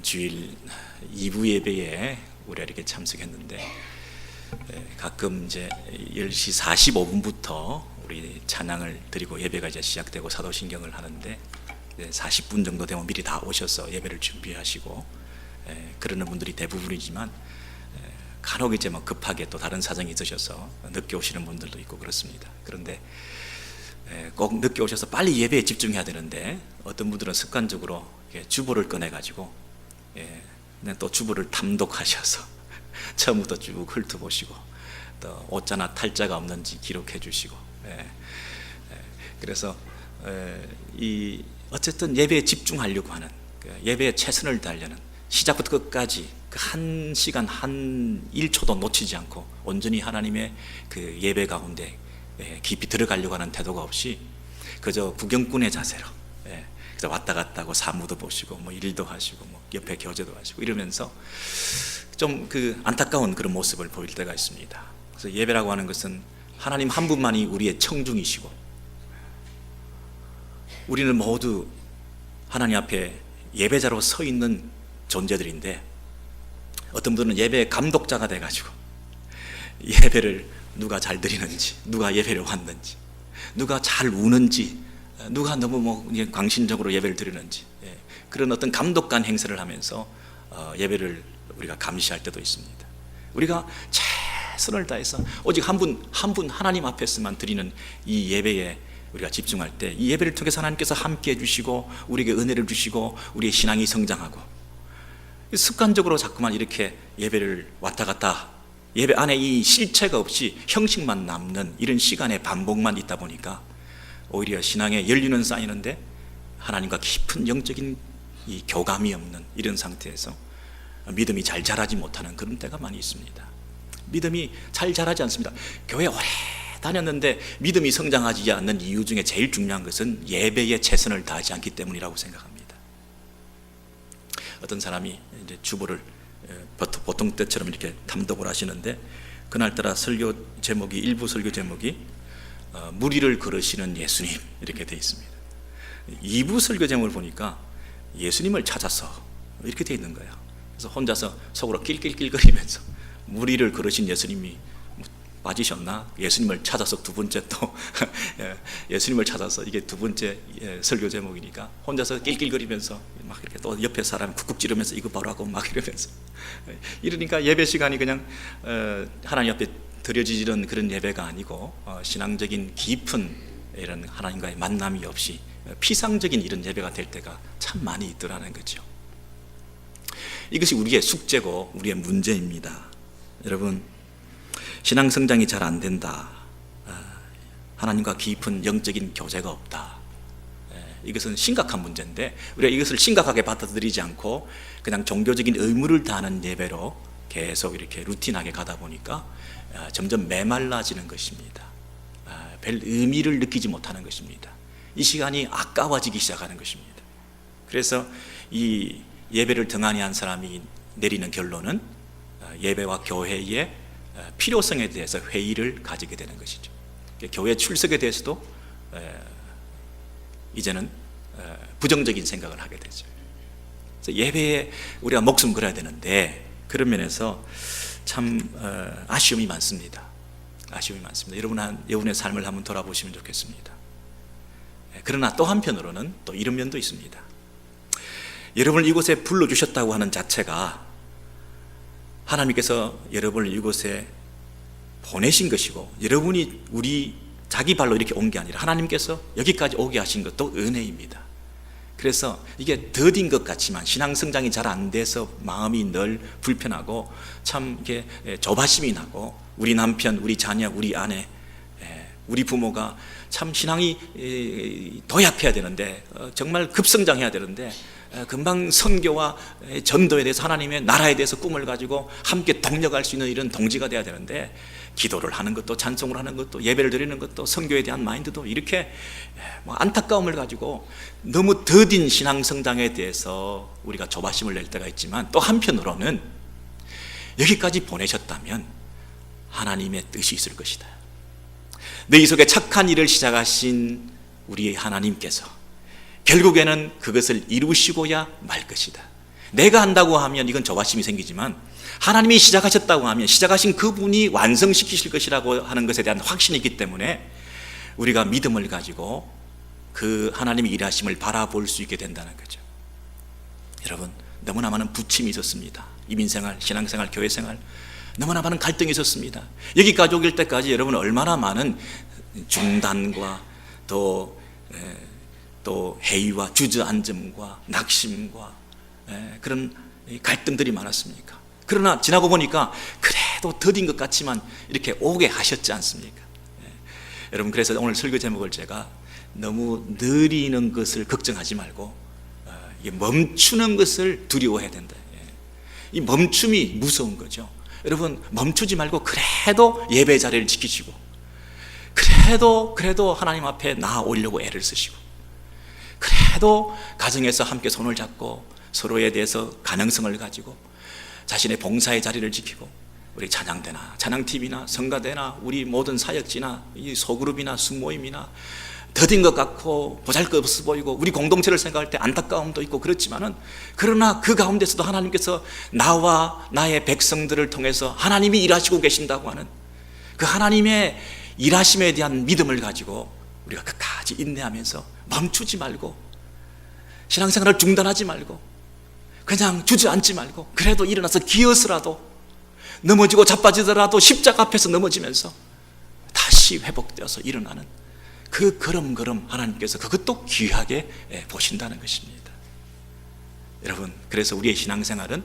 주일 2부 예배에 우리가 이렇게 참석했는데 가끔 이제 10시 45분부터 우리 찬양을 드리고 예배가 이제 시작되고 사도신경을 하는데 40분 정도 되면 미리 다 오셔서 예배를 준비하시고 그러는 분들이 대부분이지만 간혹 이제 뭐 급하게 또 다른 사정이 있으셔서 늦게 오시는 분들도 있고 그렇습니다. 그런데 꼭 늦게 오셔서 빨리 예배에 집중해야 되는데 어떤 분들은 습관적으로 주보를 꺼내 가지고 그냥 또 주보를 탐독하셔서 처음부터 쭉 훑어보시고 또 오자나 탈자가 없는지 기록해 주시고 그래서 이 어쨌든 예배에 집중하려고 하는 예배에 최선을 다하려는 시작부터 끝까지 한 시간 한 1초도 놓치지 않고 온전히 하나님의 그 예배 가운데 깊이 들어가려고 하는 태도가 없이 그저 구경꾼의 자세로 그래서 왔다 갔다 하고 사무도 보시고 뭐 일도 하시고 뭐 옆에 교제도 하시고 이러면서 좀 그 안타까운 그런 모습을 보일 때가 있습니다. 그래서 예배라고 하는 것은 하나님 한 분만이 우리의 청중이시고 우리는 모두 하나님 앞에 예배자로 서 있는 존재들인데 어떤 분들은 예배 감독자가 돼가지고 예배를 누가 잘 드리는지, 누가 예배를 왔는지, 누가 잘 우는지, 누가 너무 뭐 광신적으로 예배를 드리는지 그런 어떤 감독관 행세를 하면서 예배를 우리가 감시할 때도 있습니다. 우리가 최선을 다해서 오직 한 분 하나님 앞에서만 드리는 이 예배에 우리가 집중할 때 이 예배를 통해서 하나님께서 함께 해주시고 우리에게 은혜를 주시고 우리의 신앙이 성장하고 습관적으로 자꾸만 이렇게 예배를 왔다 갔다 예배 안에 이 실체가 없이 형식만 남는 이런 시간의 반복만 있다 보니까 오히려 신앙에 연륜은 쌓이는데 하나님과 깊은 영적인 이 교감이 없는 이런 상태에서 믿음이 잘 자라지 못하는 그런 때가 많이 있습니다. 믿음이 잘 자라지 않습니다. 교회 오래 다녔는데 믿음이 성장하지 않는 이유 중에 제일 중요한 것은 예배에 최선을 다하지 않기 때문이라고 생각합니다. 어떤 사람이 이제 주보를 보통 때처럼 이렇게 탐독을 하시는데 그날따라 설교 제목이 일부 설교 제목이 무리를 걸으시는 예수님 이렇게 되어 있습니다. 2부 설교 제목을 보니까 예수님을 찾아서 이렇게 되어 있는 거예요. 그래서 혼자서 속으로 낄낄낄거리면서 무리를 걸으신 예수님이 빠지셨나? 예수님을 찾아서 두 번째 또 예수님을 찾아서 이게 두 번째 설교 제목이니까 혼자서 낄낄거리면서 막 이렇게 또 옆에 사람 쿡쿡 찌르면서 이거 바로 하고 막 이러면서 이러니까 예배 시간이 그냥 하나님 앞에 드려지는 그런 예배가 아니고 신앙적인 깊은 이런 하나님과의 만남이 없이 피상적인 이런 예배가 될 때가 참 많이 있더라는 거죠. 이것이 우리의 숙제고 우리의 문제입니다. 여러분 신앙 성장이 잘 안 된다. 하나님과 깊은 영적인 교제가 없다. 이것은 심각한 문제인데 우리가 이것을 심각하게 받아들이지 않고 그냥 종교적인 의무를 다하는 예배로 계속 이렇게 루틴하게 가다 보니까 점점 메말라지는 것입니다. 별 의미를 느끼지 못하는 것입니다. 이 시간이 아까워지기 시작하는 것입니다. 그래서 이 예배를 등한히 한 사람이 내리는 결론은 예배와 교회의 필요성에 대해서 회의를 가지게 되는 것이죠. 교회 출석에 대해서도 이제는 부정적인 생각을 하게 되죠. 그래서 예배에 우리가 목숨 걸어야 되는데 그런 면에서 참 아쉬움이 많습니다. 아쉬움이 많습니다. 여러분의 삶을 한번 돌아보시면 좋겠습니다. 그러나 또 한편으로는 또 이런 면도 있습니다. 여러분을 이곳에 불러주셨다고 하는 자체가 하나님께서 여러분을 이곳에 보내신 것이고 여러분이 자기 발로 이렇게 온 게 아니라 하나님께서 여기까지 오게 하신 것도 은혜입니다. 그래서 이게 더딘 것 같지만 신앙 성장이 잘 안 돼서 마음이 늘 불편하고 참 이렇게 조바심이 나고 우리 남편, 우리 자녀, 우리 아내, 우리 부모가 참 신앙이 도약해야 되는데 정말 급성장해야 되는데 금방 선교와 전도에 대해서 하나님의 나라에 대해서 꿈을 가지고 함께 동력할 수 있는 이런 동지가 돼야 되는데 기도를 하는 것도 찬송을 하는 것도 예배를 드리는 것도 선교에 대한 마인드도 이렇게 안타까움을 가지고 너무 더딘 신앙 성장에 대해서 우리가 조바심을 낼 때가 있지만 또 한편으로는 여기까지 보내셨다면 하나님의 뜻이 있을 것이다. 너희 속에 착한 일을 시작하신 우리 하나님께서 결국에는 그것을 이루시고야 말 것이다. 내가 한다고 하면 이건 조바심이 생기지만 하나님이 시작하셨다고 하면 시작하신 그분이 완성시키실 것이라고 하는 것에 대한 확신이 있기 때문에 우리가 믿음을 가지고 그 하나님의 일하심을 바라볼 수 있게 된다는 거죠. 여러분, 너무나 많은 부침이 있었습니다. 이민생활, 신앙생활, 교회생활 너무나 많은 갈등이 있었습니다. 여기까지 오길 때까지 여러분 얼마나 많은 중단과 또 회의와 주저앉음과 낙심과 그런 갈등들이 많았습니까? 그러나 지나고 보니까 그래도 더딘 것 같지만 이렇게 오게 하셨지 않습니까? 여러분, 그래서 오늘 설교 제목을 제가 너무 느리는 것을 걱정하지 말고 멈추는 것을 두려워해야 된다. 이 멈춤이 무서운 거죠. 여러분, 멈추지 말고 그래도 예배 자리를 지키시고 그래도 하나님 앞에 나아오려고 애를 쓰시고 그래도 가정에서 함께 손을 잡고 서로에 대해서 가능성을 가지고 자신의 봉사의 자리를 지키고 우리 찬양대나 찬양팀이나 성가대나 우리 모든 사역지나 이 소그룹이나 숙모임이나 더딘 것 같고 보잘것없어 보이고 우리 공동체를 생각할 때 안타까움도 있고 그렇지만은 그러나 그 가운데서도 하나님께서 나와 나의 백성들을 통해서 하나님이 일하시고 계신다고 하는 그 하나님의 일하심에 대한 믿음을 가지고 우리가 끝까지 인내하면서 멈추지 말고 신앙생활을 중단하지 말고 그냥 주저앉지 말고 그래도 일어나서 기어서라도 넘어지고 자빠지더라도 십자가 앞에서 넘어지면서 다시 회복되어서 일어나는 그 걸음걸음 하나님께서 그것도 귀하게 보신다는 것입니다. 여러분, 그래서 우리의 신앙생활은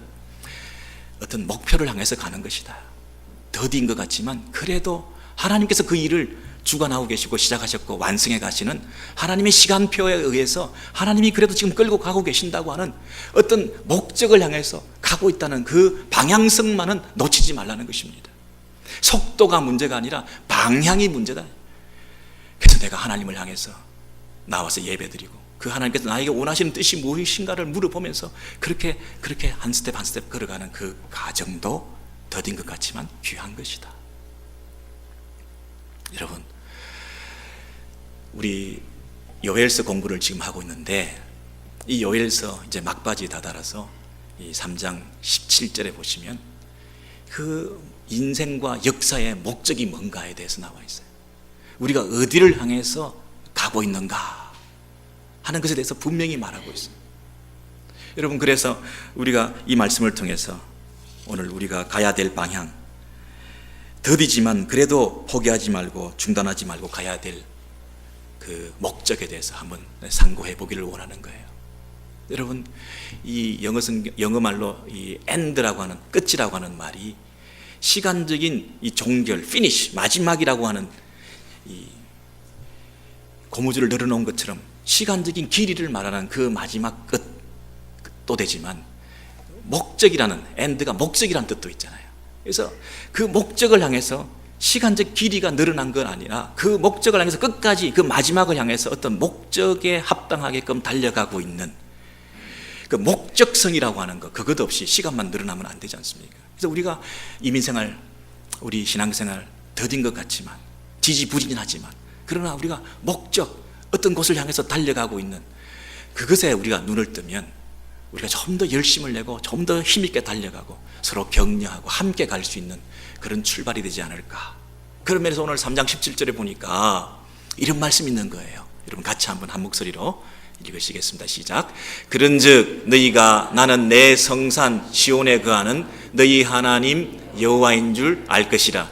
어떤 목표를 향해서 가는 것이다. 더딘 것 같지만 그래도 하나님께서 그 일을 주관하고 계시고 시작하셨고 완성해 가시는 하나님의 시간표에 의해서 하나님이 그래도 지금 끌고 가고 계신다고 하는 어떤 목적을 향해서 가고 있다는 그 방향성만은 놓치지 말라는 것입니다. 속도가 문제가 아니라 방향이 문제다. 그래서 내가 하나님을 향해서 나와서 예배드리고 그 하나님께서 나에게 원하시는 뜻이 무엇인가를 물어보면서 그렇게 한 스텝 한 스텝 걸어가는 그 과정도 더딘 것 같지만 귀한 것이다. 여러분, 우리 요엘서 공부를 지금 하고 있는데 이 요엘서 이제 막바지에 다다라서 이 3장 17절에 보시면 그 인생과 역사의 목적이 뭔가에 대해서 나와 있어요. 우리가 어디를 향해서 가고 있는가 하는 것에 대해서 분명히 말하고 있어요. 여러분, 그래서 우리가 이 말씀을 통해서 오늘 우리가 가야 될 방향, 더디지만 그래도 포기하지 말고 중단하지 말고 가야 될 그 목적에 대해서 한번 상고해 보기를 원하는 거예요. 여러분, 이 영어 말로 이 end라고 하는 끝이라고 하는 말이 시간적인 이 종결, finish, 마지막이라고 하는 이 고무줄을 늘어놓은 것처럼 시간적인 길이를 말하는 그 마지막 끝도 되지만 목적이라는 end가 목적이라는 뜻도 있잖아요. 그래서 그 목적을 향해서 시간적 길이가 늘어난 건 아니라 그 목적을 향해서 끝까지 그 마지막을 향해서 어떤 목적에 합당하게끔 달려가고 있는 그 목적성이라고 하는 것, 그것 없이 시간만 늘어나면 안 되지 않습니까? 그래서 우리가 이민생활, 우리 신앙생활 더딘 것 같지만 지지부진하지만 그러나 우리가 목적, 어떤 곳을 향해서 달려가고 있는 그것에 우리가 눈을 뜨면 우리가 좀 더 열심을 내고 좀 더 힘있게 달려가고 서로 격려하고 함께 갈 수 있는 그런 출발이 되지 않을까. 그런 면에서 오늘 3장 17절에 보니까 이런 말씀이 있는 거예요. 여러분 같이 한번 한 목소리로 읽으시겠습니다. 시작. 그런즉 너희가 나는 내 성산 시온에 거하는 너희 하나님 여호와인 줄 알 것이라.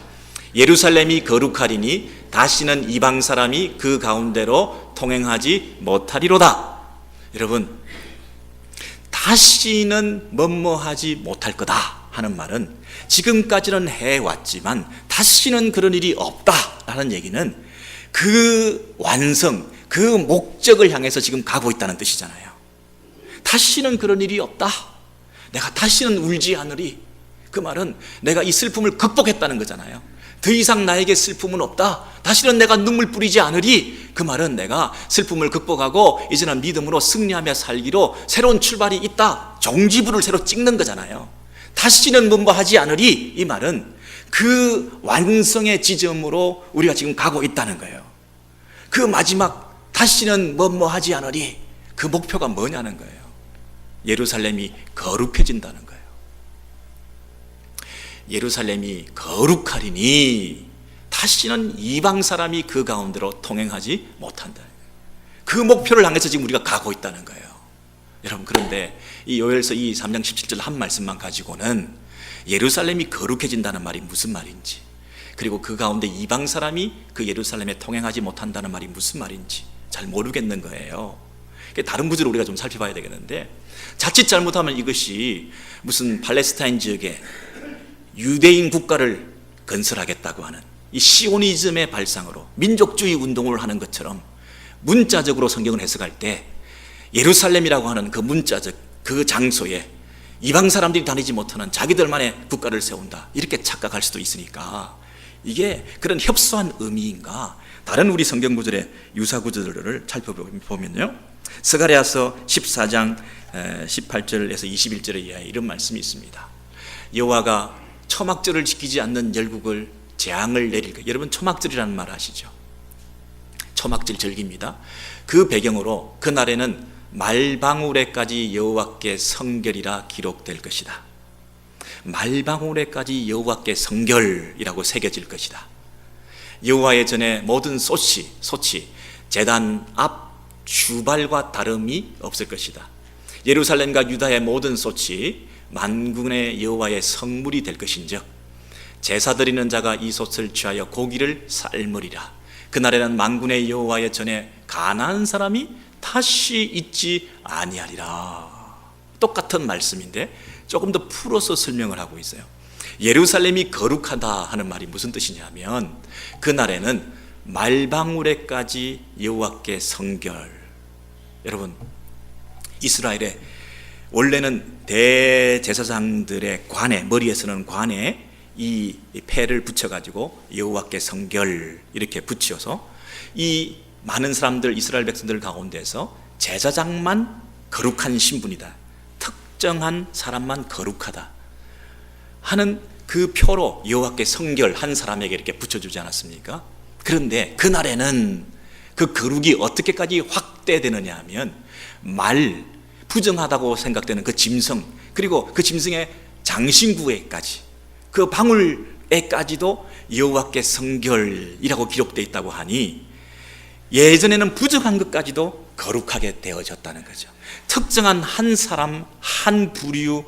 예루살렘이 거룩하리니 다시는 이방 사람이 그 가운데로 통행하지 못하리로다. 여러분, 다시는 뭐뭐하지 못할 거다 하는 말은 지금까지는 해왔지만 다시는 그런 일이 없다라는 얘기는 그 완성, 그 목적을 향해서 지금 가고 있다는 뜻이잖아요. 다시는 그런 일이 없다. 내가 다시는 울지 않으리. 그 말은 내가 이 슬픔을 극복했다는 거잖아요. 더 이상 나에게 슬픔은 없다. 다시는 내가 눈물 뿌리지 않으리. 그 말은 내가 슬픔을 극복하고 이제는 믿음으로 승리하며 살기로 새로운 출발이 있다. 종지부를 새로 찍는 거잖아요. 다시는 뭐뭐하지 않으리. 이 말은 그 완성의 지점으로 우리가 지금 가고 있다는 거예요. 그 마지막 다시는 뭐뭐하지 않으리. 그 목표가 뭐냐는 거예요. 예루살렘이 거룩해진다는 거예요. 예루살렘이 거룩하리니 다시는 이방 사람이 그 가운데로 통행하지 못한다. 그 목표를 향해서 지금 우리가 가고 있다는 거예요. 여러분, 그런데 이 요엘서 3장 17절 한 말씀만 가지고는 예루살렘이 거룩해진다는 말이 무슨 말인지, 그리고 그 가운데 이방 사람이 그 예루살렘에 통행하지 못한다는 말이 무슨 말인지 잘 모르겠는 거예요. 다른 구절을 우리가 좀 살펴봐야 되겠는데, 자칫 잘못하면 이것이 무슨 팔레스타인 지역에 유대인 국가를 건설하겠다고 하는 이 시오니즘의 발상으로 민족주의 운동을 하는 것처럼 문자적으로 성경을 해석할 때 예루살렘이라고 하는 그 문자적 그 장소에 이방 사람들이 다니지 못하는 자기들만의 국가를 세운다, 이렇게 착각할 수도 있으니까 이게 그런 협소한 의미인가? 다른 우리 성경 구절의 유사 구절을 살펴보면요, 스가랴서 14장 18절에서 21절에 의하여 이런 말씀이 있습니다. 여호와가 초막절을 지키지 않는 열국을 재앙을 내릴 것. 여러분, 초막절이라는 말 아시죠? 초막절 절기입니다. 그 배경으로 그날에는 말방울에까지 여호와께 성결이라 기록될 것이다. 말방울에까지 여호와께 성결이라고 새겨질 것이다. 여호와의 전에 모든 소치 제단 앞 주발과 다름이 없을 것이다. 예루살렘과 유다의 모든 솥이 만군의 여호와의 성물이 될 것인즉 제사 드리는 자가 이 솥을 취하여 고기를 삶으리라. 그날에는 만군의 여호와의 전에 가나안 사람이 다시 있지 아니하리라. 똑같은 말씀인데 조금 더 풀어서 설명을 하고 있어요. 예루살렘이 거룩하다 하는 말이 무슨 뜻이냐면, 그날에는 말방울에까지 여호와께 성결. 여러분, 이스라엘에 원래는 대제사장들의 관에, 머리에 쓰는 관에 이 패를 붙여가지고 여호와께 성결 이렇게 붙여서 이 많은 사람들, 이스라엘 백성들 가운데서 제사장만 거룩한 신분이다, 특정한 사람만 거룩하다 하는 그 표로 여호와께 성결한 사람에게 이렇게 붙여주지 않았습니까? 그런데 그날에는 그 거룩이 어떻게까지 확대되느냐 하면, 부정하다고 생각되는 그 짐승, 그리고 그 짐승의 장신구에까지, 그 방울에까지도 여호와께 성결이라고 기록되어 있다고 하니, 예전에는 부정한 것까지도 거룩하게 되어졌다는 거죠. 특정한 한 사람, 한 부류,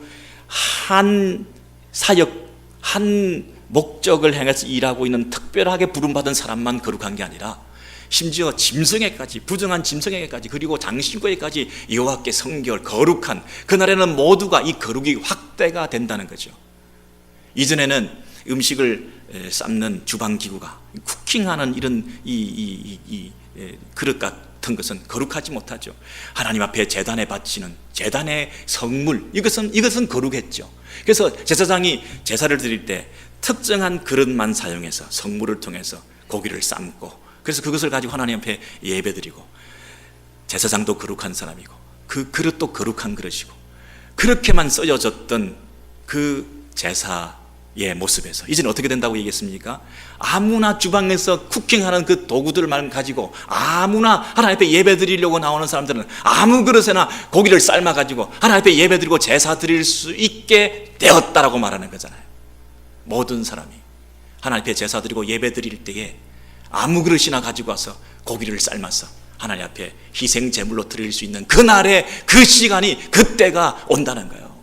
한 사역, 한 목적을 향해서 일하고 있는 특별하게 부름받은 사람만 거룩한 게 아니라 심지어 짐승에까지, 부정한 짐승에게까지, 그리고 장신구에까지 여호와께 성결, 거룩한, 그날에는 모두가 이 거룩이 확대가 된다는 거죠. 이전에는 음식을 삶는 주방기구가, 쿠킹하는 이런 그릇 같은 것은 거룩하지 못하죠. 하나님 앞에 제단에 바치는 제단의 성물, 이것은 거룩했죠. 그래서 제사장이 제사를 드릴 때 특정한 그릇만 사용해서 성물을 통해서 고기를 삶고, 그래서 그것을 가지고 하나님 앞에 예배드리고, 제사장도 거룩한 사람이고 그 그릇도 거룩한 그릇이고, 그렇게만 써져졌던 그 제사의 모습에서 이제는 어떻게 된다고 얘기했습니까? 아무나 주방에서 쿠킹하는 그 도구들만 가지고 아무나 하나님 앞에 예배드리려고 나오는 사람들은 아무 그릇에나 고기를 삶아가지고 하나님 앞에 예배드리고 제사 드릴 수 있게 되었다라고 말하는 거잖아요. 모든 사람이 하나님 앞에 제사 드리고 예배 드릴 때에 아무 그릇이나 가지고 와서 고기를 삶아서 하나님 앞에 희생 제물로 드릴 수 있는 그날의 그 시간이, 그때가 온다는 거예요.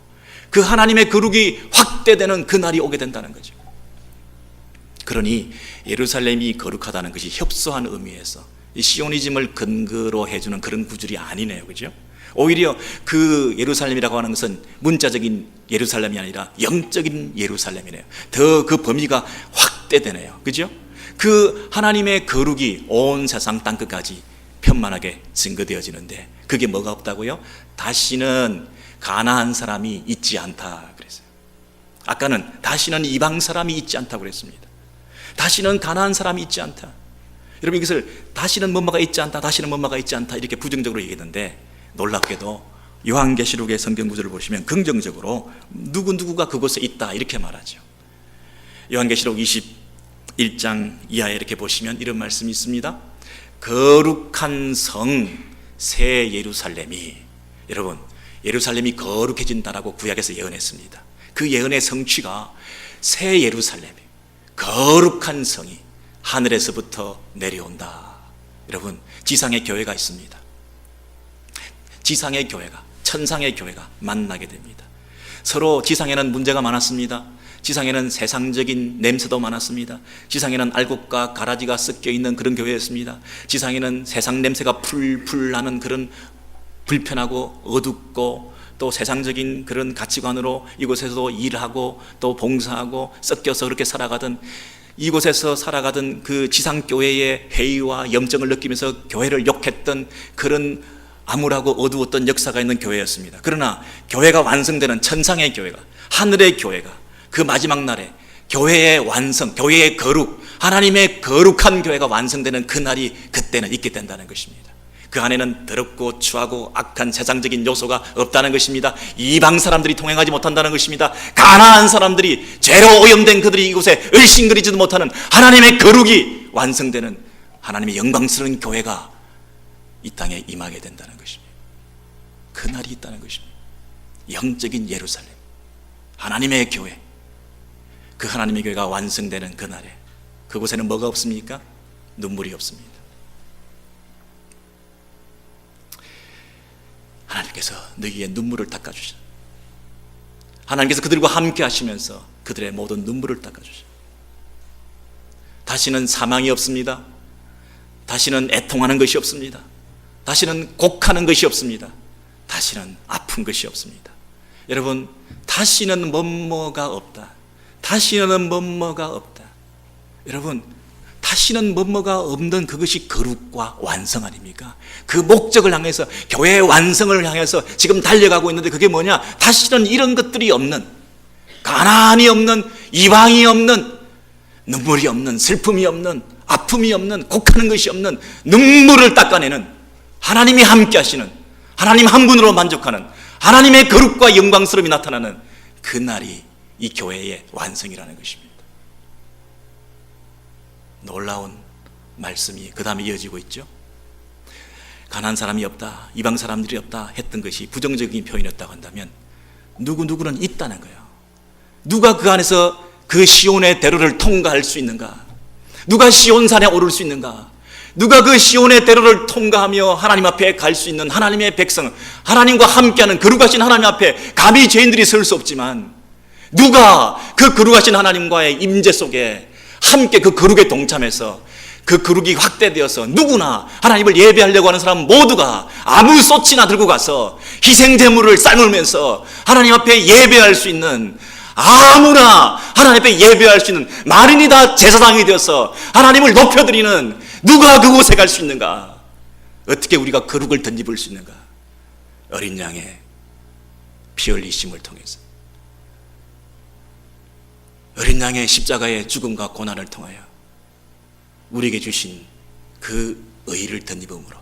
그 하나님의 거룩이 확대되는 그날이 오게 된다는 거죠. 그러니 예루살렘이 거룩하다는 것이 협소한 의미에서 이 시오니즘을 근거로 해주는 그런 구절이 아니네요, 그죠? 오히려 그 예루살렘이라고 하는 것은 문자적인 예루살렘이 아니라 영적인 예루살렘이네요. 더 그 범위가 확대되네요, 그죠? 그 하나님의 거룩이 온 세상 땅끝까지 편만하게 증거되어지는데, 그게 뭐가 없다고요? 다시는 가나안 사람이 있지 않다 그랬어요. 아까는 다시는 이방 사람이 있지 않다고 그랬습니다. 다시는 가나안 사람이 있지 않다. 여러분, 이것을 다시는 뭐뭐가 있지 않다, 다시는 뭐뭐가 있지 않다 이렇게 부정적으로 얘기했는데, 놀랍게도 요한계시록의 성경 구절을 보시면 긍정적으로 누구가 그곳에 있다 이렇게 말하죠. 요한계시록 21장 이하에 이렇게 보시면 이런 말씀이 있습니다. 거룩한 성 새 예루살렘이, 여러분, 예루살렘이 거룩해진다라고 구약에서 예언했습니다. 그 예언의 성취가 새 예루살렘이, 거룩한 성이 하늘에서부터 내려온다. 여러분, 지상의 교회가 있습니다. 지상의 교회가, 천상의 교회가 만나게 됩니다. 서로 지상에는 문제가 많았습니다. 지상에는 세상적인 냄새도 많았습니다. 지상에는 알곡과 가라지가 섞여 있는 그런 교회였습니다. 지상에는 세상 냄새가 풀풀 나는 그런 불편하고 어둡고 또 세상적인 그런 가치관으로 이곳에서도 일하고 또 봉사하고 섞여서 그렇게 살아가던, 이곳에서 살아가던 그 지상교회의 회의와 염증을 느끼면서 교회를 욕했던 그런 암울하고 어두웠던 역사가 있는 교회였습니다. 그러나 교회가 완성되는 천상의 교회가, 하늘의 교회가 그 마지막 날에 교회의 완성, 교회의 거룩, 하나님의 거룩한 교회가 완성되는 그날이 그때는 있게 된다는 것입니다. 그 안에는 더럽고 추하고 악한 세상적인 요소가 없다는 것입니다. 이방 사람들이 통행하지 못한다는 것입니다. 가난한 사람들이, 죄로 오염된 그들이 이곳에 얼씬거리지도 못하는 하나님의 거룩이 완성되는 하나님의 영광스러운 교회가 이 땅에 임하게 된다는 것입니다. 그날이 있다는 것입니다. 영적인 예루살렘, 하나님의 교회, 그 하나님의 교회가 완성되는 그날에 그곳에는 뭐가 없습니까? 눈물이 없습니다. 하나님께서 너희의 눈물을 닦아주시는, 하나님께서 그들과 함께 하시면서 그들의 모든 눈물을 닦아주시는, 다시는 사망이 없습니다. 다시는 애통하는 것이 없습니다. 다시는 곡하는 것이 없습니다. 다시는 아픈 것이 없습니다. 여러분, 다시는 뭐뭐가 없다. 다시는 뭐뭐가 없다. 여러분, 다시는 뭐뭐가 없는 그것이 거룩과 완성 아닙니까? 그 목적을 향해서, 교회의 완성을 향해서 지금 달려가고 있는데 그게 뭐냐? 다시는 이런 것들이 없는, 가난이 없는, 이방이 없는, 눈물이 없는, 슬픔이 없는, 아픔이 없는, 곡하는 것이 없는, 눈물을 닦아내는, 하나님이 함께 하시는, 하나님 한 분으로 만족하는 하나님의 거룩과 영광스러움이 나타나는 그날이 이 교회의 완성이라는 것입니다. 놀라운 말씀이 그 다음에 이어지고 있죠. 가난한 사람이 없다, 이방 사람들이 없다 했던 것이 부정적인 표현이었다고 한다면 누구는 있다는 거예요. 누가 그 안에서 그 시온의 대로를 통과할 수 있는가? 누가 시온산에 오를 수 있는가? 누가 그 시온의 대로를 통과하며 하나님 앞에 갈 수 있는 하나님의 백성, 하나님과 함께하는 거룩하신 하나님 앞에 감히 죄인들이 설 수 없지만, 누가 그 거룩하신 하나님과의 임재 속에 함께 그 거룩에 동참해서 그 거룩이 확대되어서 누구나 하나님을 예배하려고 하는 사람 모두가 아무 소치나 들고 가서 희생제물을 삶으면서 하나님 앞에 예배할 수 있는, 아무나 하나님 앞에 예배할 수 있는 만인이 다 제사장이 되어서 하나님을 높여드리는, 누가 그곳에 갈 수 있는가? 어떻게 우리가 거룩을 덧입을 수 있는가? 어린 양의 피 흘리심을 통해서, 어린 양의 십자가의 죽음과 고난을 통하여 우리에게 주신 그 의를 덧입음으로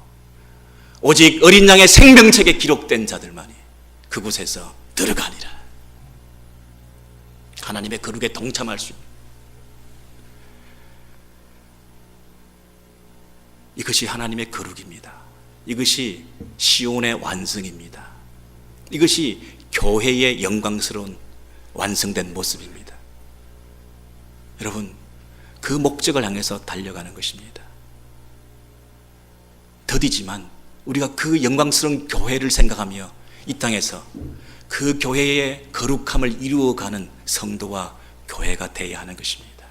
오직 어린 양의 생명책에 기록된 자들만이 그곳에서 들어가니라. 하나님의 거룩에 동참할 수 있는, 이것이 하나님의 거룩입니다. 이것이 시온의 완성입니다. 이것이 교회의 영광스러운 완성된 모습입니다. 여러분, 그 목적을 향해서 달려가는 것입니다. 더디지만 우리가 그 영광스러운 교회를 생각하며 이 땅에서 그 교회의 거룩함을 이루어가는 성도와 교회가 되어야 하는 것입니다.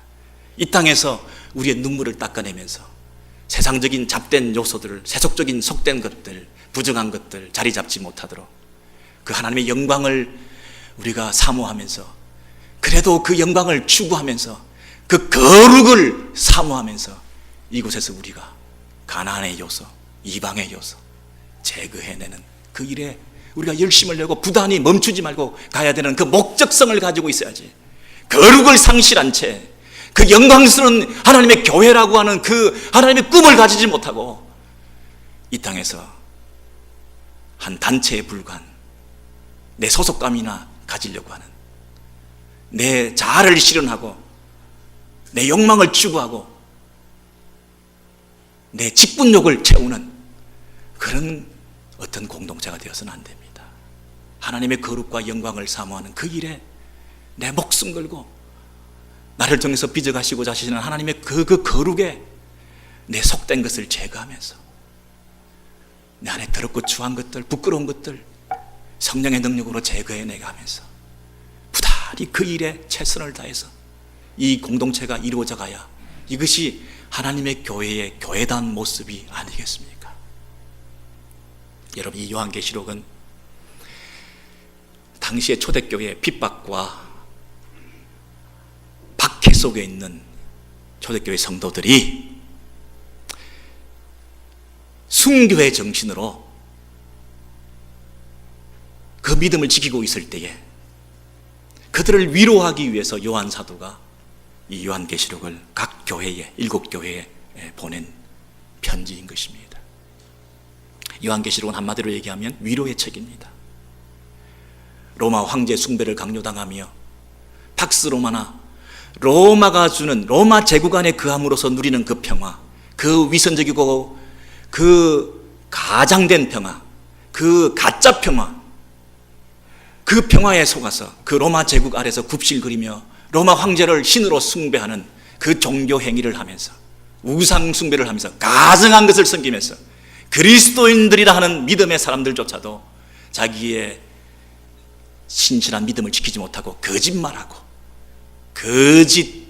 이 땅에서 우리의 눈물을 닦아내면서 세상적인 잡된 요소들을, 세속적인 속된 것들, 부정한 것들 자리 잡지 못하도록 그 하나님의 영광을 우리가 사모하면서, 그래도 그 영광을 추구하면서, 그 거룩을 사모하면서 이곳에서 우리가 가나안의 요소, 이방의 요소 제거해내는 그 일에 우리가 열심을 내고 부단히 멈추지 말고 가야 되는 그 목적성을 가지고 있어야지, 거룩을 상실한 채 그 영광스러운 하나님의 교회라고 하는 그 하나님의 꿈을 가지지 못하고 이 땅에서 한 단체에 불과한 내 소속감이나 가지려고 하는, 내 자아를 실현하고 내 욕망을 추구하고 내 직분욕을 채우는 그런 어떤 공동체가 되어서는 안 됩니다. 하나님의 거룩과 영광을 사모하는 그 일에 내 목숨 걸고 나를 통해서 빚어가시고자 하시는 하나님의 그 거룩에 내 속된 것을 제거하면서 내 안에 더럽고 추한 것들, 부끄러운 것들 성령의 능력으로 제거해내가면서 부단히 그 일에 최선을 다해서 이 공동체가 이루어져 가야 이것이 하나님의 교회의 교회다운 모습이 아니겠습니까? 여러분, 이 요한계시록은 당시의 초대교회의 핍박과 박해 속에 있는 초대교회 성도들이 순교의 정신으로 그 믿음을 지키고 있을 때에 그들을 위로하기 위해서 요한 사도가 이 요한계시록을 각 교회에, 7교회에 보낸 편지인 것입니다. 요한계시록은 한마디로 얘기하면 위로의 책입니다. 로마 황제 숭배를 강요당하며 팍스 로마나 로마가 주는, 로마 제국 안에 거함으로써 누리는 그 평화, 그 위선적이고 그 가장된 평화, 그 가짜 평화, 그 평화에 속아서 그 로마 제국 아래서 굽실거리며 로마 황제를 신으로 숭배하는 그 종교 행위를 하면서, 우상 숭배를 하면서, 가증한 것을 섬기면서 그리스도인들이라 하는 믿음의 사람들조차도 자기의 신실한 믿음을 지키지 못하고 거짓말하고 거짓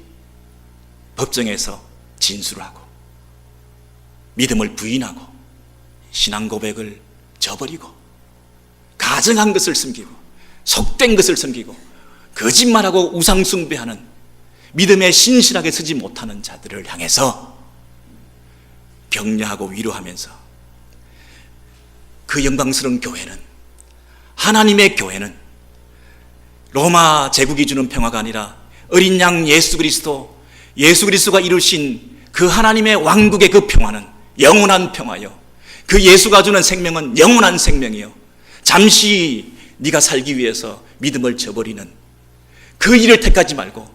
법정에서 진술을 하고 믿음을 부인하고 신앙 고백을 저버리고 가증한 것을 섬기고 속된 것을 섬기고 거짓말하고 우상 숭배하는 믿음에 신실하게 서지 못하는 자들을 향해서 격려하고 위로하면서 그 영광스러운 교회는, 하나님의 교회는 로마 제국이 주는 평화가 아니라 어린 양 예수 그리스도가 이루신 그 하나님의 왕국의 그 평화는 영원한 평화요, 그 예수가 주는 생명은 영원한 생명이요, 잠시 네가 살기 위해서 믿음을 저버리는 그 일을 택하지 말고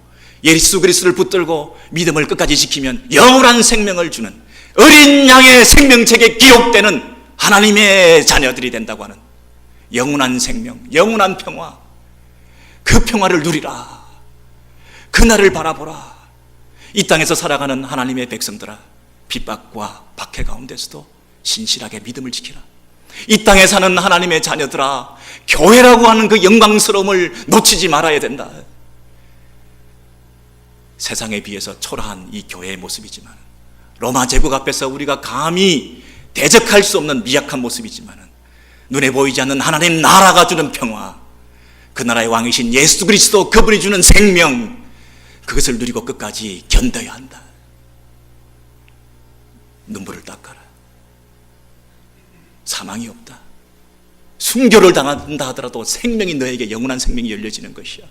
예수 그리스도를 붙들고 믿음을 끝까지 지키면 영원한 생명을 주는 어린 양의 생명책에 기록되는 하나님의 자녀들이 된다고 하는 영원한 생명, 영원한 평화, 그 평화를 누리라. 그날을 바라보라. 이 땅에서 살아가는 하나님의 백성들아, 핍박과 박해 가운데서도 신실하게 믿음을 지키라. 이 땅에 사는 하나님의 자녀들아, 교회라고 하는 그 영광스러움을 놓치지 말아야 된다. 세상에 비해서 초라한 이 교회의 모습이지만, 로마 제국 앞에서 우리가 감히 대적할 수 없는 미약한 모습이지만, 눈에 보이지 않는 하나님 나라가 주는 평화, 그 나라의 왕이신 예수 그리스도, 그분이 주는 생명, 그것을 누리고 끝까지 견뎌야 한다. 눈물을 닦아라. 사망이 없다. 순교를 당한다 하더라도 생명이 너에게 영원한 생명이 열려지는 것이야.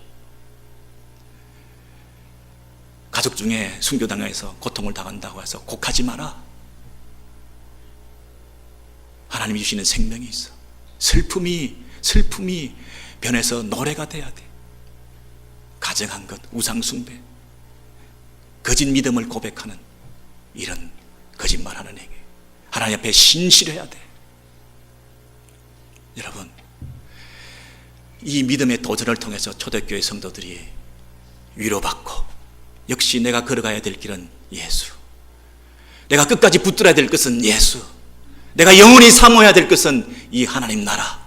가족 중에 순교당해서 고통을 당한다고 해서 곡하지 마라. 하나님이 주시는 생명이 있어. 슬픔이 변해서 노래가 돼야 돼. 가증한 것, 우상 숭배, 거짓 믿음을 고백하는 이런 거짓말하는 행위, 하나님 앞에 신실해야 돼. 여러분, 이 믿음의 도전을 통해서 초대교회 성도들이 위로받고, 역시 내가 걸어가야 될 길은 예수, 내가 끝까지 붙들어야 될 것은 예수, 내가 영원히 사모해야 될 것은 이 하나님 나라,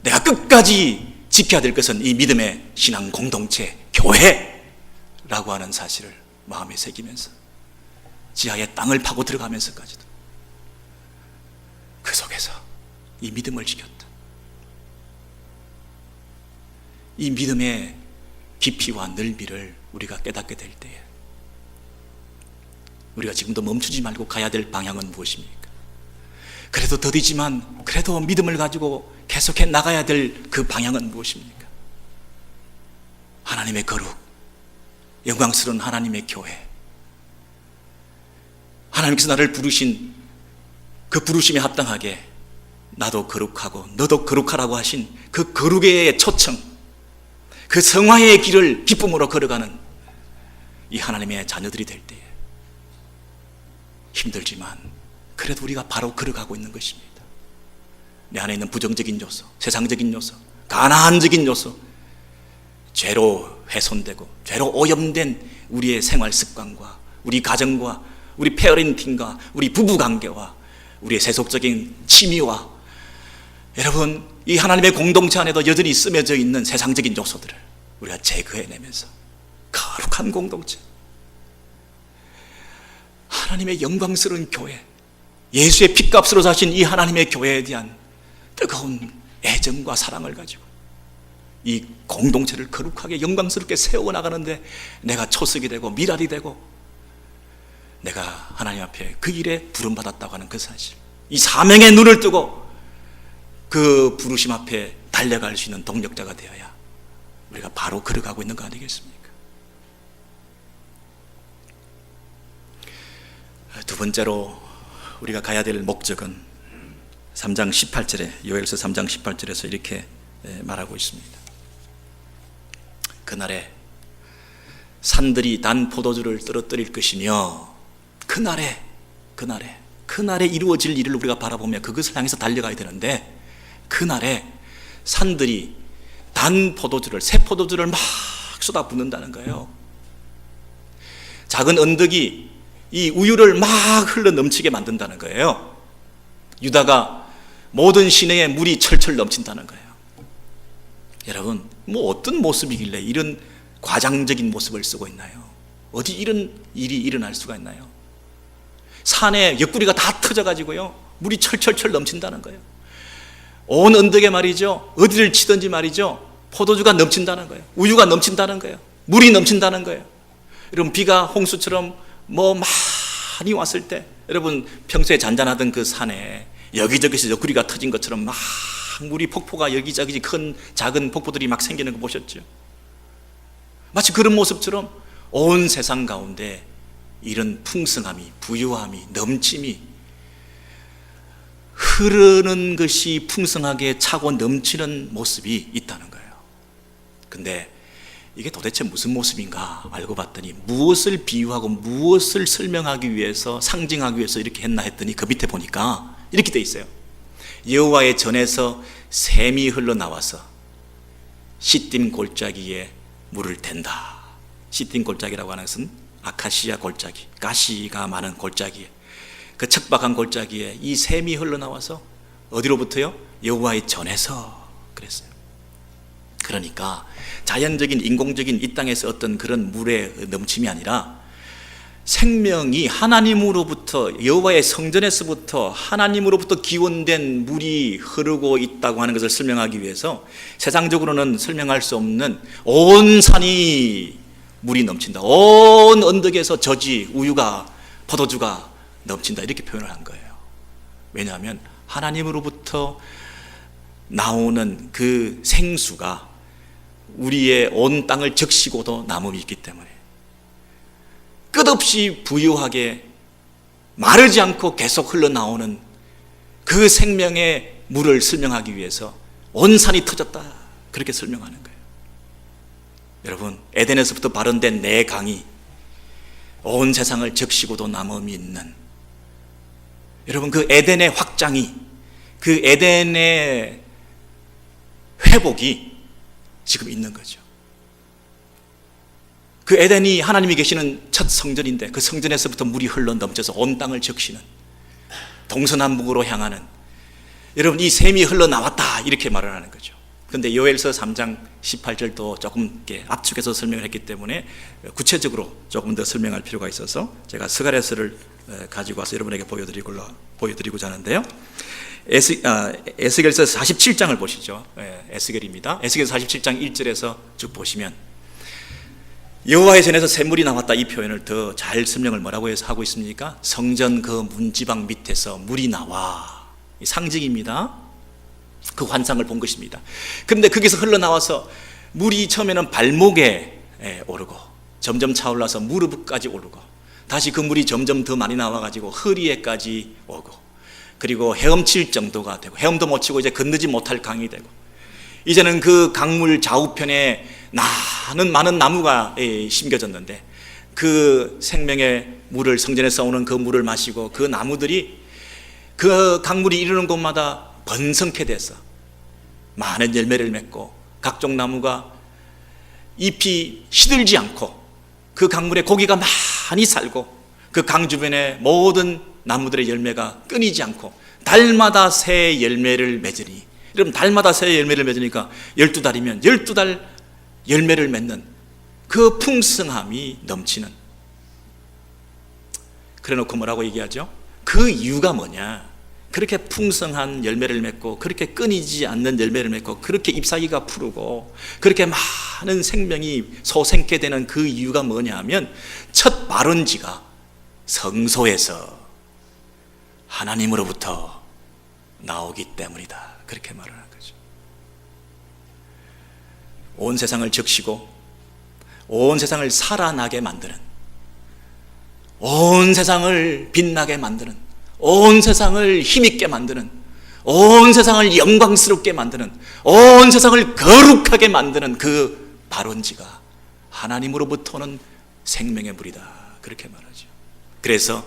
내가 끝까지 지켜야 될 것은 이 믿음의 신앙 공동체, 교회라고 하는 사실을 마음에 새기면서 지하의 땅을 파고 들어가면서까지도 그 속에서 이 믿음을 지켰다. 이 믿음의 깊이와 넓이를 우리가 깨닫게 될 때에 우리가 지금도 멈추지 말고 가야 될 방향은 무엇입니까? 그래도 더디지만 그래도 믿음을 가지고 계속해 나가야 될 그 방향은 무엇입니까? 하나님의 거룩, 영광스러운 하나님의 교회, 하나님께서 나를 부르신 그 부르심에 합당하게 나도 거룩하고 너도 거룩하라고 하신 그 거룩의 초청, 그 성화의 길을 기쁨으로 걸어가는 이 하나님의 자녀들이 될 때에 힘들지만 그래도 우리가 바로 걸어가고 있는 것입니다. 내 안에 있는 부정적인 요소, 세상적인 요소, 가난적인 요소, 죄로 훼손되고 죄로 오염된 우리의 생활 습관과 우리 가정과 우리 페어런팅과 우리 부부관계와 우리의 세속적인 취미와 여러분 이 하나님의 공동체 안에도 여전히 스며져 있는 세상적인 요소들을 우리가 제거해내면서 거룩한 공동체, 하나님의 영광스러운 교회, 예수의 핏값으로 사신 이 하나님의 교회에 대한 뜨거운 애정과 사랑을 가지고 이 공동체를 거룩하게 영광스럽게 세워나가는데 내가 초석이 되고 미랄이 되고 내가 하나님 앞에 그 일에 부름받았다고 하는 그 사실, 이 사명의 눈을 뜨고 그 부르심 앞에 달려갈 수 있는 동력자가 되어야 우리가 바로 걸어가고 있는 거 아니겠습니까? 두 번째로 우리가 가야 될 목적은 3장 18절에 요엘서 3장 18절에서 이렇게 말하고 있습니다. 그날에 산들이 단 포도주를 떨어뜨릴 것이며 그날에 이루어질 일을 우리가 바라보며 그것을 향해서 달려가야 되는데, 그날에 산들이 단 포도주를, 새 포도주를 막 쏟아붓는다는 거예요. 작은 언덕이 이 우유를 막 흘러 넘치게 만든다는 거예요. 유다가 모든 시내에 물이 철철 넘친다는 거예요. 여러분, 뭐 어떤 모습이길래 이런 과장적인 모습을 쓰고 있나요? 어디 이런 일이 일어날 수가 있나요? 산에 옆구리가 다 터져가지고요, 물이 철철철 넘친다는 거예요. 온 언덕에 말이죠, 어디를 치든지 말이죠, 포도주가 넘친다는 거예요. 우유가 넘친다는 거예요. 물이 넘친다는 거예요. 여러분, 비가 홍수처럼 뭐 많이 왔을 때 여러분 평소에 잔잔하던 그 산에 여기저기서 옆구리가 터진 것처럼 막 물이, 폭포가 여기저기 큰 작은 폭포들이 막 생기는 거 보셨죠? 마치 그런 모습처럼 온 세상 가운데 이런 풍성함이, 부유함이, 넘침이, 흐르는 것이 풍성하게 차고 넘치는 모습이 있다는 거예요. 근데 이게 도대체 무슨 모습인가 알고 봤더니 무엇을 비유하고 무엇을 설명하기 위해서, 상징하기 위해서 이렇게 했나 했더니 그 밑에 보니까 이렇게 돼 있어요. 여호와의 전에서 샘이 흘러나와서 시딤 골짜기에 물을 댄다. 시딤 골짜기라고 하는 것은 아카시아 골짜기, 가시가 많은 골짜기에, 그 척박한 골짜기에 이 샘이 흘러나와서 어디로부터요? 여호와의 전에서 그랬어요. 그러니까 자연적인, 인공적인 이 땅에서 어떤 그런 물의 넘침이 아니라 생명이 하나님으로부터, 여호와의 성전에서부터 하나님으로부터 기원된 물이 흐르고 있다고 하는 것을 설명하기 위해서 세상적으로는 설명할 수 없는 온 산이 물이 넘친다, 온 언덕에서 저지, 우유가, 포도주가 넘친다, 이렇게 표현을 한 거예요. 왜냐하면 하나님으로부터 나오는 그 생수가 우리의 온 땅을 적시고도 남음이 있기 때문에 끝없이 부유하게 마르지 않고 계속 흘러나오는 그 생명의 물을 설명하기 위해서 온 산이 터졌다, 그렇게 설명하는 거예요. 여러분, 에덴에서부터 발원된 네 강이 온 세상을 적시고도 남음이 있는, 여러분, 그 에덴의 확장이, 그 에덴의 회복이 지금 있는 거죠. 그 에덴이 하나님이 계시는 첫 성전인데 그 성전에서부터 물이 흘러 넘쳐서 온 땅을 적시는, 동서남북으로 향하는, 여러분, 이 샘이 흘러나왔다, 이렇게 말을 하는 거죠. 그런데 요엘서 3장 18절도 조금 이렇게 압축해서 설명을 했기 때문에 구체적으로 조금 더 설명할 필요가 있어서 제가 스가랴서를 가지고 와서 여러분에게 보여드리고자 하는데요. 에스겔서 47장을 보시죠. 에스겔입니다. 에스겔서 47장 1절에서 쭉 보시면 여호와의 전에서 샘물이 나왔다, 이 표현을 더 잘 설명을 뭐라고 해서 하고 있습니까? 성전 그 문지방 밑에서 물이 나와, 상징입니다. 그 환상을 본 것입니다. 그런데 거기서 흘러나와서 물이 처음에는 발목에 오르고 점점 차올라서 무릎까지 오르고 다시 그 물이 점점 더 많이 나와가지고 허리에까지 오고, 그리고 헤엄칠 정도가 되고, 헤엄도 못 치고 이제 건너지 못할 강이 되고, 이제는 그 강물 좌우편에 많은 나무가 심겨졌는데 그 생명의 물을, 성전에서 오는 그 물을 마시고 그 나무들이 그 강물이 이르는 곳마다 번성케 돼서 많은 열매를 맺고 각종 나무가 잎이 시들지 않고 그 강물에 고기가 많이 살고 그 강 주변의 모든 나무들의 열매가 끊이지 않고 달마다 새 열매를 맺으니, 여러분 달마다 새 열매를 맺으니까 12달이면 12달 열매를 맺는 그 풍성함이 넘치는, 그래 놓고 뭐라고 얘기하죠? 그 이유가 뭐냐? 그렇게 풍성한 열매를 맺고 그렇게 끊이지 않는 열매를 맺고 그렇게 잎사귀가 푸르고 그렇게 많은 생명이 솟생케 되는 그 이유가 뭐냐 하면 첫 발원지가 성소에서 하나님으로부터 나오기 때문이다, 그렇게 말을 하는 거죠. 온 세상을 적시고 온 세상을 살아나게 만드는, 온 세상을 빛나게 만드는, 온 세상을 힘있게 만드는, 온 세상을 영광스럽게 만드는, 온 세상을 거룩하게 만드는 그 발원지가 하나님으로부터 오는 생명의 물이다, 그렇게 말하죠. 그래서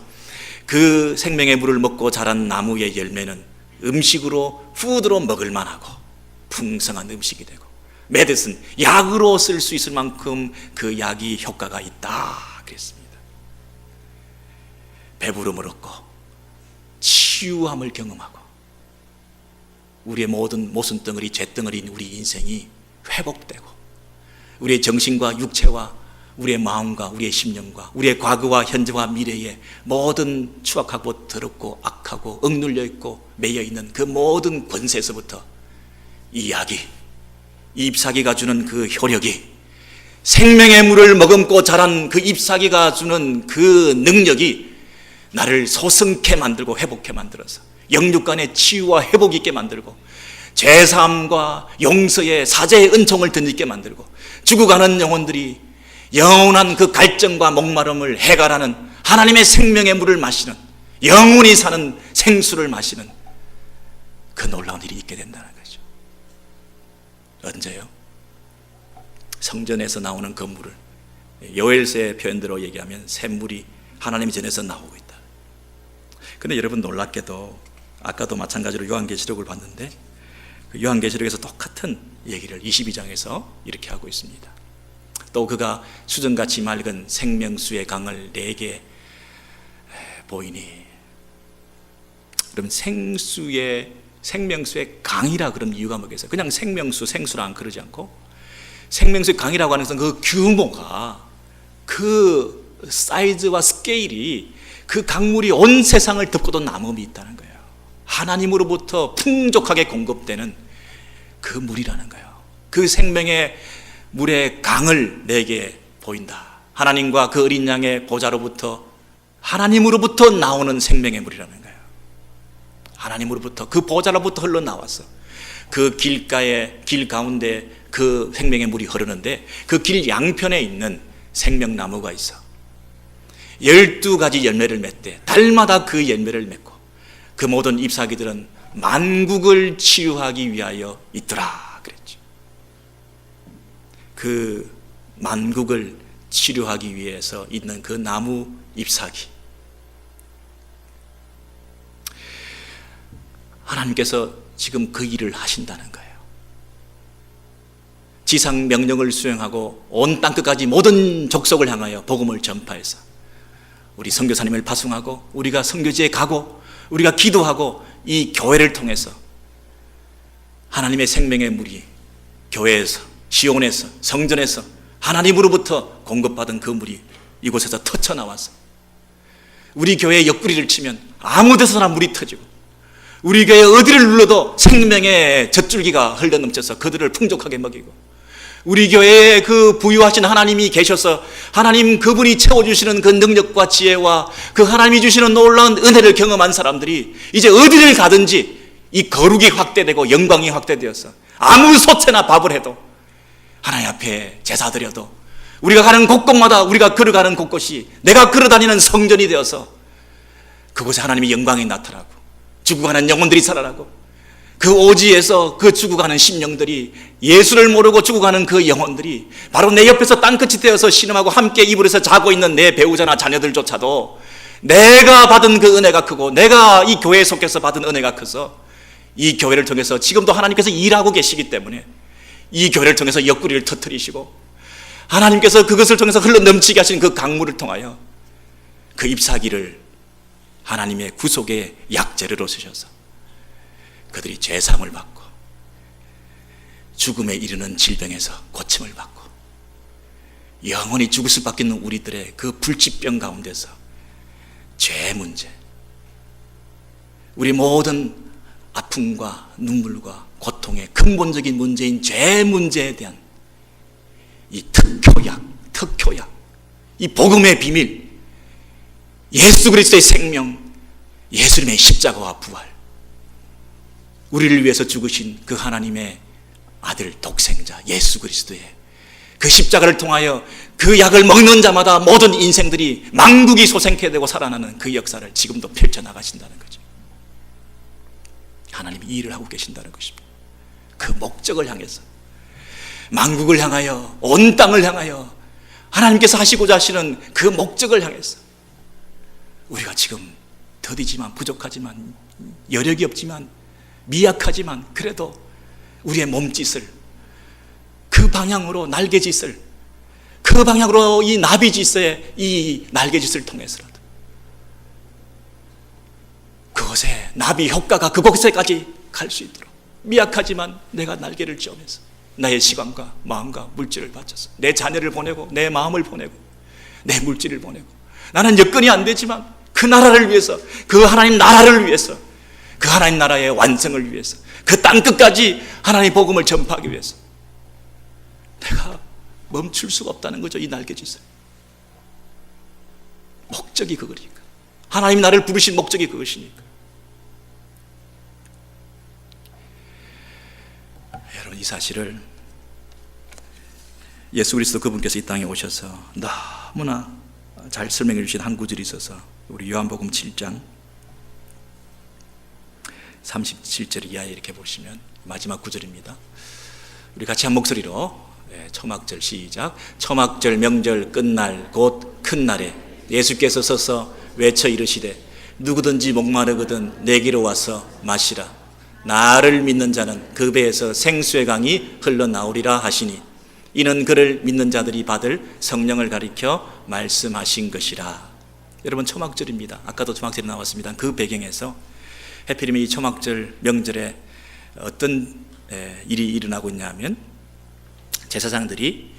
그 생명의 물을 먹고 자란 나무의 열매는 음식으로, 푸드로 먹을 만하고 풍성한 음식이 되고 메디슨, 약으로 쓸 수 있을 만큼 그 약이 효과가 있다 그랬습니다. 배부름을 얻고 치유함을 경험하고 우리의 모든 모순덩어리, 잿덩어리인 우리 인생이 회복되고 우리의 정신과 육체와 우리의 마음과 우리의 심령과 우리의 과거와 현재와 미래의 모든 추악하고 더럽고 악하고 억눌려 있고 매여 있는 그 모든 권세에서부터 이 약이, 이 잎사귀가 주는 그 효력이, 생명의 물을 머금고 자란 그 잎사귀가 주는 그 능력이 나를 소성케 만들고 회복케 만들어서 영육간의 치유와 회복이 있게 만들고 죄사함과 용서의 사죄의 은총을 덧입게 만들고 죽어가는 영혼들이 영원한 그 갈증과 목마름을 해결하는 하나님의 생명의 물을 마시는, 영원히 사는 생수를 마시는 그 놀라운 일이 있게 된다는 거죠. 언제요? 성전에서 나오는 그 물을, 요엘서의 표현대로 얘기하면 샘물이 하나님 전에서 나오고 있다. 근데 여러분 놀랍게도 아까도 마찬가지로 요한계시록을 봤는데 그 요한계시록에서 똑같은 얘기를 22장에서 이렇게 하고 있습니다. 또 그가 수정같이 맑은 생명수의 강을 내게 보이니, 그럼 생명수의 강이라 그런 이유가 뭐겠어요? 그냥 생명수, 생수랑 그러지 않고 생명수의 강이라고 하는 것은 그 규모가, 그 사이즈와 스케일이, 그 강물이 온 세상을 덮고도 남음이 있다는 거예요. 하나님으로부터 풍족하게 공급되는 그 물이라는 거예요. 그 생명의 물의 강을 내게 보인다. 하나님과 그 어린 양의 보좌로부터, 하나님으로부터 나오는 생명의 물이라는 거예요. 하나님으로부터, 그 보좌로부터 흘러나와서 그 길가에, 길 가운데 그 생명의 물이 흐르는데 그 길 양편에 있는 생명나무가 있어 12가지 열매를 맺대. 달마다 그 열매를 맺고 그 모든 잎사귀들은 만국을 치유하기 위하여 있더라 그랬죠. 그 만국을 치료하기 위해서 있는 그 나무 잎사귀, 하나님께서 지금 그 일을 하신다는 거예요. 지상 명령을 수행하고 온 땅끝까지 모든 족속을 향하여 복음을 전파해서 우리 선교사님을 파송하고 우리가 선교지에 가고 우리가 기도하고 이 교회를 통해서 하나님의 생명의 물이 교회에서, 시온에서, 성전에서 하나님으로부터 공급받은 그 물이 이곳에서 터쳐나와서 우리 교회의 옆구리를 치면 아무 데서나 물이 터지고 우리 교회 어디를 눌러도 생명의 젖줄기가 흘러넘쳐서 그들을 풍족하게 먹이고 우리 교회에 그 부유하신 하나님이 계셔서 하나님 그분이 채워주시는 그 능력과 지혜와 그 하나님이 주시는 놀라운 은혜를 경험한 사람들이 이제 어디를 가든지 이 거룩이 확대되고 영광이 확대되어서 아무 소채나 밥을 해도 하나님 앞에 제사 드려도 우리가 가는 곳곳마다 우리가 걸어가는 곳곳이 내가 걸어다니는 성전이 되어서 그곳에 하나님의 영광이 나타나고 죽어가는 영혼들이 살아나고 그 오지에서 그 죽어가는 심령들이 예수를 모르고 죽어가는 그 영혼들이 바로 내 옆에서 땅끝이 되어서 신음하고 함께 이불에서 자고 있는 내 배우자나 자녀들조차도 내가 받은 그 은혜가 크고 내가 이 교회에 속해서 받은 은혜가 커서 이 교회를 통해서 지금도 하나님께서 일하고 계시기 때문에 이 교회를 통해서 옆구리를 터뜨리시고 하나님께서 그것을 통해서 흘러넘치게 하신 그 강물을 통하여 그 잎사귀를 하나님의 구속의 약재료로 쓰셔서 그들이 죄사함을 받고 죽음에 이르는 질병에서 고침을 받고 영원히 죽을 수밖에 없는 우리들의 그 불치병 가운데서 죄 문제, 우리 모든 아픔과 눈물과 고통의 근본적인 문제인 죄 문제에 대한 이 특효약, 이 복음의 비밀, 예수 그리스도의 생명, 예수님의 십자가와 부활, 우리를 위해서 죽으신 그 하나님의 아들 독생자 예수 그리스도의 그 십자가를 통하여 그 약을 먹는 자마다 모든 인생들이 만국이 소생케 되고 살아나는 그 역사를 지금도 펼쳐나가신다는 거죠. 하나님이 이 일을 하고 계신다는 것입니다. 그 목적을 향해서, 만국을 향하여, 온 땅을 향하여 하나님께서 하시고자 하시는 그 목적을 향해서 우리가 지금 더디지만, 부족하지만, 여력이 없지만, 미약하지만 그래도 우리의 몸짓을, 그 방향으로 날개짓을, 그 방향으로 이 나비짓의 이 날개짓을 통해서라도 그것에 나비 효과가 그곳에까지 갈 수 있도록, 미약하지만 내가 날개를 찌우면서 나의 시간과 마음과 물질을 바쳐서 내 자녀를 보내고 내 마음을 보내고 내 물질을 보내고, 나는 여건이 안 되지만 그 나라를 위해서, 그 하나님 나라를 위해서, 그 하나님 나라의 완성을 위해서, 그 땅끝까지 하나님의 복음을 전파하기 위해서 내가 멈출 수가 없다는 거죠. 이 날개짓을. 목적이 그거니까, 하나님 나를 부르신 목적이 그것이니까. 여러분, 이 사실을 예수 그리스도 그분께서 이 땅에 오셔서 너무나 잘 설명해 주신 한 구절이 있어서 우리 요한복음 7장 37절 이하에 이렇게 보시면 마지막 구절입니다. 우리 같이 한 목소리로 초막절 시작. 초막절 명절 끝날 곧 큰 날에 예수께서 서서 외쳐 이르시되 누구든지 목마르거든 내게로 와서 마시라. 나를 믿는 자는 그 배에서 생수의 강이 흘러나오리라 하시니 이는 그를 믿는 자들이 받을 성령을 가리켜 말씀하신 것이라. 여러분, 초막절입니다. 아까도 초막절이 나왔습니다. 그 배경에서 해필이면 이 초막절 명절에 어떤 일이 일어나고 있냐면, 제사장들이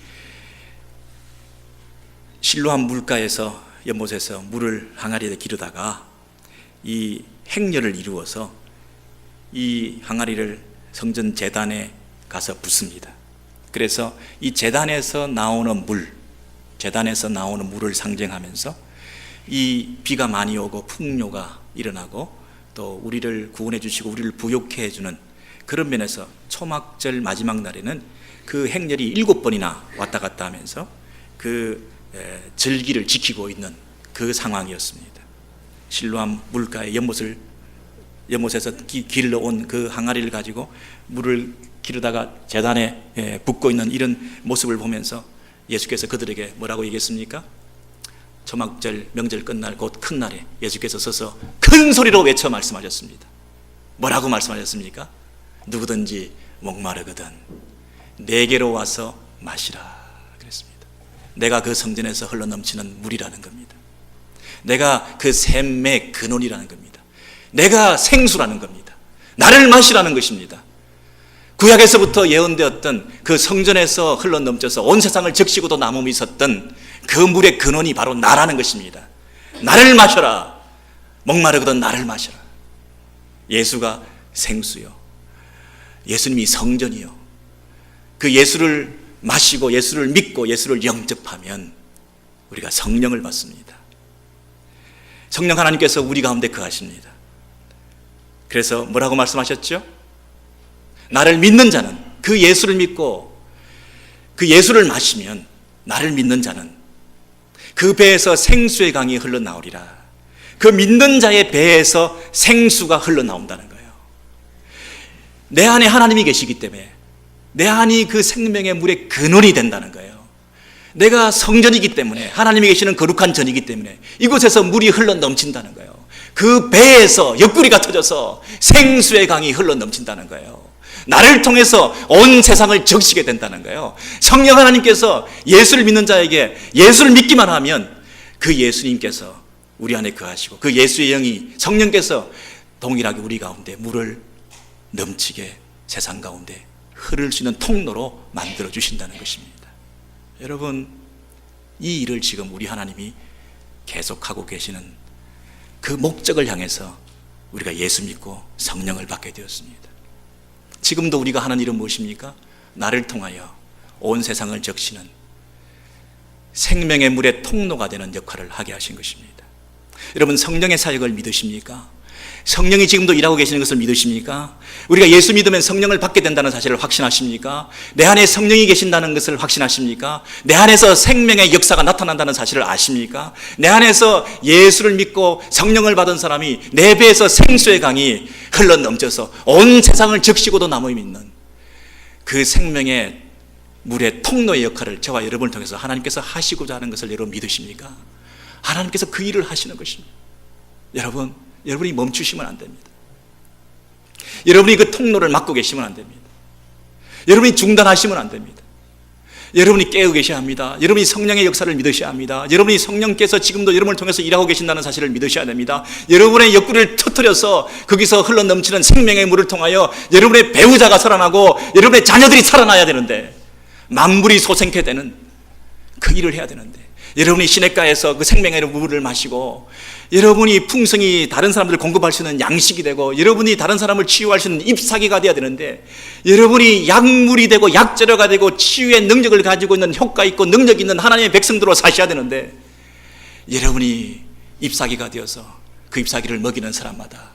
실로암 물가에서 연못에서 물을 항아리에 기르다가 이 행렬을 이루어서 이 항아리를 성전 제단에 가서 붓습니다. 그래서 이 제단에서 나오는 물을 상징하면서 이 비가 많이 오고 풍요가 일어나고 또 우리를 구원해 주시고 우리를 부욕해 주는 그런 면에서 초막절 마지막 날에는 그 행렬이 7번이나 왔다 갔다 하면서 그 절기를 지키고 있는 그 상황이었습니다. 실로암 물가의 연못에서 길러온 그 항아리를 가지고 물을 기르다가 제단에 붓고 있는 이런 모습을 보면서 예수께서 그들에게 뭐라고 얘기했습니까? 초막절 명절 끝날 곧 큰 날에 예수께서 서서 큰 소리로 외쳐 말씀하셨습니다. 뭐라고 말씀하셨습니까? 누구든지 목마르거든 내게로 와서 마시라 그랬습니다. 내가 그 성전에서 흘러넘치는 물이라는 겁니다. 내가 그 샘의 근원이라는 겁니다. 내가 생수라는 겁니다. 나를 마시라는 것입니다. 구약에서부터 예언되었던 그 성전에서 흘러넘쳐서 온 세상을 적시고도 남음이 있었던 그 물의 근원이 바로 나라는 것입니다. 나를 마셔라. 목마르거든 나를 마셔라. 예수가 생수요, 예수님이 성전이요. 그 예수를 마시고 예수를 믿고 예수를 영접하면 우리가 성령을 받습니다. 성령 하나님께서 우리 가운데 거하십니다. 그래서 뭐라고 말씀하셨죠? 나를 믿는 자는, 그 예수를 믿고 그 예수를 마시면 나를 믿는 자는 그 배에서 생수의 강이 흘러나오리라. 그 믿는 자의 배에서 생수가 흘러나온다는 거예요. 내 안에 하나님이 계시기 때문에 내 안이 그 생명의 물의 근원이 된다는 거예요. 내가 성전이기 때문에, 하나님이 계시는 거룩한 전이기 때문에 이곳에서 물이 흘러 넘친다는 거예요. 그 배에서 옆구리가 터져서 생수의 강이 흘러넘친다는 거예요. 나를 통해서 온 세상을 적시게 된다는 거예요. 성령 하나님께서 예수를 믿는 자에게 예수를 믿기만 하면 그 예수님께서 우리 안에 거하시고 그 예수의 영이 성령께서 동일하게 우리 가운데 물을 넘치게 세상 가운데 흐를 수 있는 통로로 만들어 주신다는 것입니다. 여러분, 이 일을 지금 우리 하나님이 계속하고 계시는 그 목적을 향해서 우리가 예수 믿고 성령을 받게 되었습니다. 지금도 우리가 하는 일은 무엇입니까? 나를 통하여 온 세상을 적시는 생명의 물의 통로가 되는 역할을 하게 하신 것입니다. 여러분, 성령의 사역을 믿으십니까? 성령이 지금도 일하고 계시는 것을 믿으십니까? 우리가 예수 믿으면 성령을 받게 된다는 사실을 확신하십니까? 내 안에 성령이 계신다는 것을 확신하십니까? 내 안에서 생명의 역사가 나타난다는 사실을 아십니까? 내 안에서 예수를 믿고 성령을 받은 사람이 내 배에서 생수의 강이 흘러 넘쳐서 온 세상을 적시고도 남아 있는 그 생명의 물의 통로의 역할을 저와 여러분을 통해서 하나님께서 하시고자 하는 것을 여러분 믿으십니까? 하나님께서 그 일을 하시는 것입니다. 여러분이 멈추시면 안 됩니다. 여러분이 그 통로를 막고 계시면 안 됩니다. 여러분이 중단하시면 안 됩니다. 여러분이 깨어 계셔야 합니다. 여러분이 성령의 역사를 믿으셔야 합니다. 여러분이 성령께서 지금도 여러분을 통해서 일하고 계신다는 사실을 믿으셔야 됩니다. 여러분의 옆구리를 터뜨려서 거기서 흘러넘치는 생명의 물을 통하여 여러분의 배우자가 살아나고 여러분의 자녀들이 살아나야 되는데, 만물이 소생케 되는 그 일을 해야 되는데, 여러분이 시냇가에서 그 생명의 물을 마시고 여러분이 풍성히 다른 사람들을 공급할 수 있는 양식이 되고 여러분이 다른 사람을 치유할 수 있는 잎사귀가 되어야 되는데, 여러분이 약물이 되고 약재료가 되고 치유의 능력을 가지고 있는 효과 있고 능력 있는 하나님의 백성들로 사셔야 되는데, 여러분이 잎사귀가 되어서 그 잎사귀를 먹이는 사람마다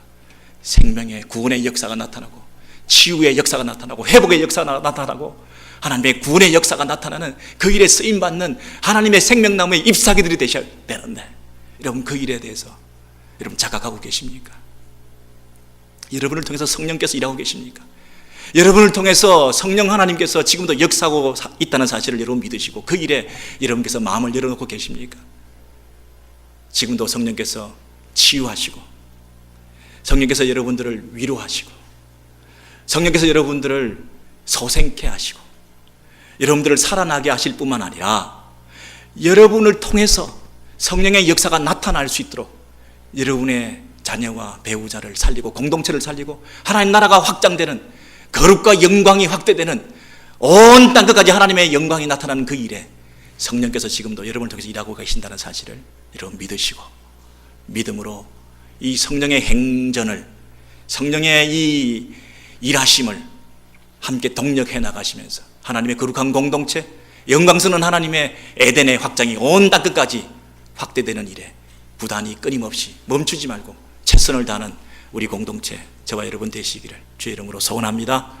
생명의 구원의 역사가 나타나고 치유의 역사가 나타나고 회복의 역사가 나타나고 하나님의 구원의 역사가 나타나는 그 일에 쓰임받는 하나님의 생명나무의 잎사귀들이 되셔야 되는데, 여러분 그 일에 대해서 여러분 자각하고 계십니까? 여러분을 통해서 성령께서 일하고 계십니까? 여러분을 통해서 성령 하나님께서 지금도 역사하고 있다는 사실을 여러분 믿으시고 그 일에 여러분께서 마음을 열어놓고 계십니까? 지금도 성령께서 치유하시고 성령께서 여러분들을 위로하시고 성령께서 여러분들을 소생케 하시고 여러분들을 살아나게 하실 뿐만 아니라 여러분을 통해서 성령의 역사가 나타날 수 있도록 여러분의 자녀와 배우자를 살리고 공동체를 살리고 하나님 나라가 확장되는, 거룩과 영광이 확대되는 온 땅 끝까지 하나님의 영광이 나타나는 그 일에 성령께서 지금도 여러분을 통해서 일하고 계신다는 사실을 여러분 믿으시고, 믿음으로 이 성령의 행전을, 성령의 이 일하심을 함께 동력해 나가시면서 하나님의 거룩한 공동체, 영광스러운 하나님의 에덴의 확장이 온 땅 끝까지 확대되는 일에 부단히 끊임없이 멈추지 말고 최선을 다하는 우리 공동체, 저와 여러분 되시기를 주의 이름으로 소원합니다.